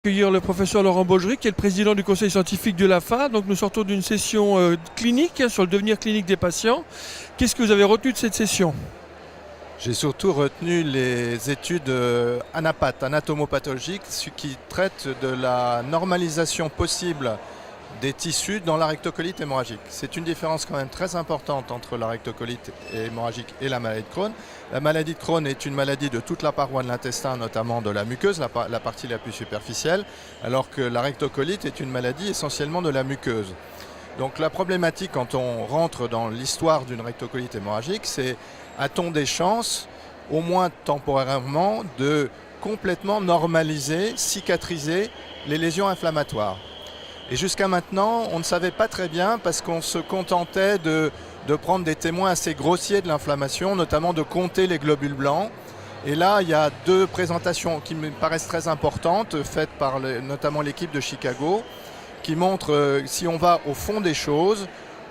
Accueillir le professeur Laurent Baugerie, qui est le président du conseil scientifique de l'AFA. Donc nous sortons d'une session clinique sur le devenir clinique des patients. Qu'est-ce que vous avez retenu de cette session? J'ai surtout retenu les études anatomopathologiques qui traitent de la normalisation possible des tissus dans la rectocolite hémorragique. C'est une différence quand même très importante entre la rectocolite hémorragique et la maladie de Crohn. La maladie de Crohn est une maladie de toute la paroi de l'intestin, notamment de la muqueuse, la partie la plus superficielle, alors que la rectocolite est une maladie essentiellement de la muqueuse. Donc la problématique quand on rentre dans l'histoire d'une rectocolite hémorragique, c'est a-t-on des chances, au moins temporairement, de complètement normaliser, cicatriser les lésions inflammatoires? Et jusqu'à maintenant, on ne savait pas très bien parce qu'on se contentait de prendre des témoins assez grossiers de l'inflammation, notamment de compter les globules blancs. Et là, il y a deux présentations qui me paraissent très importantes, faites par notamment l'équipe de Chicago, qui montrent, si on va au fond des choses,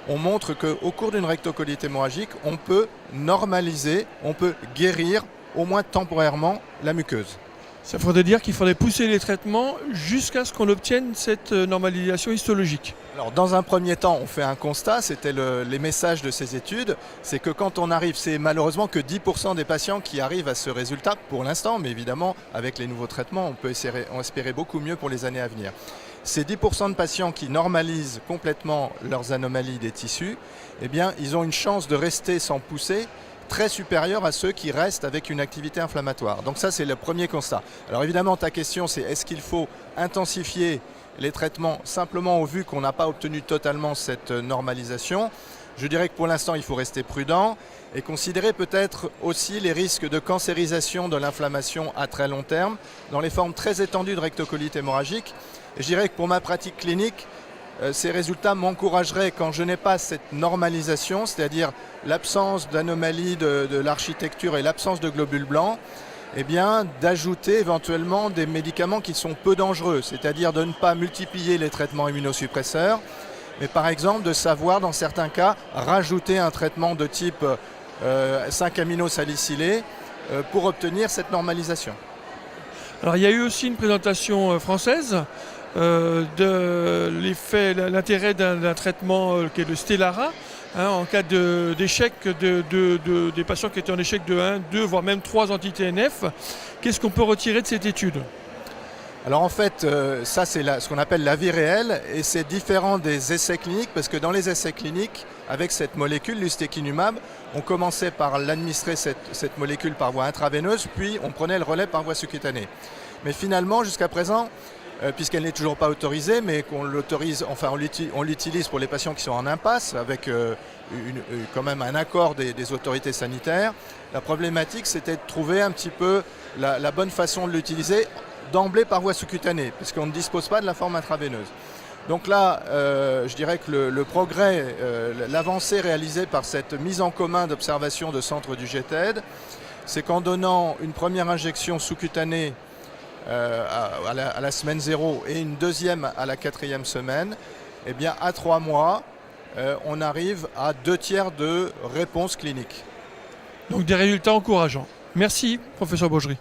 on montre qu'au cours d'une rectocolite hémorragique, on peut normaliser, on peut guérir, au moins temporairement, la muqueuse. Ça faudrait dire qu'il faudrait pousser les traitements jusqu'à ce qu'on obtienne cette normalisation histologique. Alors, dans un premier temps, on fait un constat, c'était les messages de ces études, c'est que quand on arrive, c'est malheureusement que 10% des patients qui arrivent à ce résultat pour l'instant, mais évidemment, avec les nouveaux traitements, on peut espérer beaucoup mieux pour les années à venir. Ces 10% de patients qui normalisent complètement leurs anomalies des tissus, eh bien, ils ont une chance de rester sans pousser très supérieure à ceux qui restent avec une activité inflammatoire. Donc ça, c'est le premier constat. Alors évidemment, ta question, c'est est-ce qu'il faut intensifier les traitements simplement au vu qu'on n'a pas obtenu totalement cette normalisation? Je dirais que pour l'instant, il faut rester prudent et considérer peut-être aussi les risques de cancérisation de l'inflammation à très long terme dans les formes très étendues de rectocolite hémorragique. Et je dirais que pour ma pratique clinique, ces résultats m'encourageraient, quand je n'ai pas cette normalisation, c'est-à-dire l'absence d'anomalies de l'architecture et l'absence de globules blancs, eh bien, d'ajouter éventuellement des médicaments qui sont peu dangereux, c'est-à-dire de ne pas multiplier les traitements immunosuppresseurs, mais par exemple de savoir, dans certains cas, rajouter un traitement de type 5-aminosalicylé pour obtenir cette normalisation. Alors il y a eu aussi une présentation française de l'intérêt d'un traitement qui est le Stelara, en cas d'échec des patients qui étaient en échec de 1, 2, voire même 3 anti-TNF. Qu'est-ce qu'on peut retirer de cette étude? Alors en fait, ça c'est ce qu'on appelle la vie réelle et c'est différent des essais cliniques parce que dans les essais cliniques, avec cette molécule, l'ustekinumab, on commençait par l'administrer cette molécule par voie intraveineuse, puis on prenait le relais par voie subcutanée. Mais finalement, jusqu'à présent, puisqu'elle n'est toujours pas autorisée, mais qu'on l'autorise, enfin on l'utilise pour les patients qui sont en impasse, avec quand même un accord des autorités sanitaires. La problématique, c'était de trouver un petit peu la bonne façon de l'utiliser d'emblée par voie sous-cutanée, puisqu'on ne dispose pas de la forme intraveineuse. Donc là, je dirais que le progrès, l'avancée réalisée par cette mise en commun d'observation de centres du GTED, c'est qu'en donnant une première injection sous-cutanée à la semaine 0 et une deuxième à la 4e semaine, eh bien à 3 mois, on arrive à 2/3 de réponse clinique. Donc des résultats encourageants. Merci, professeur Baugerie.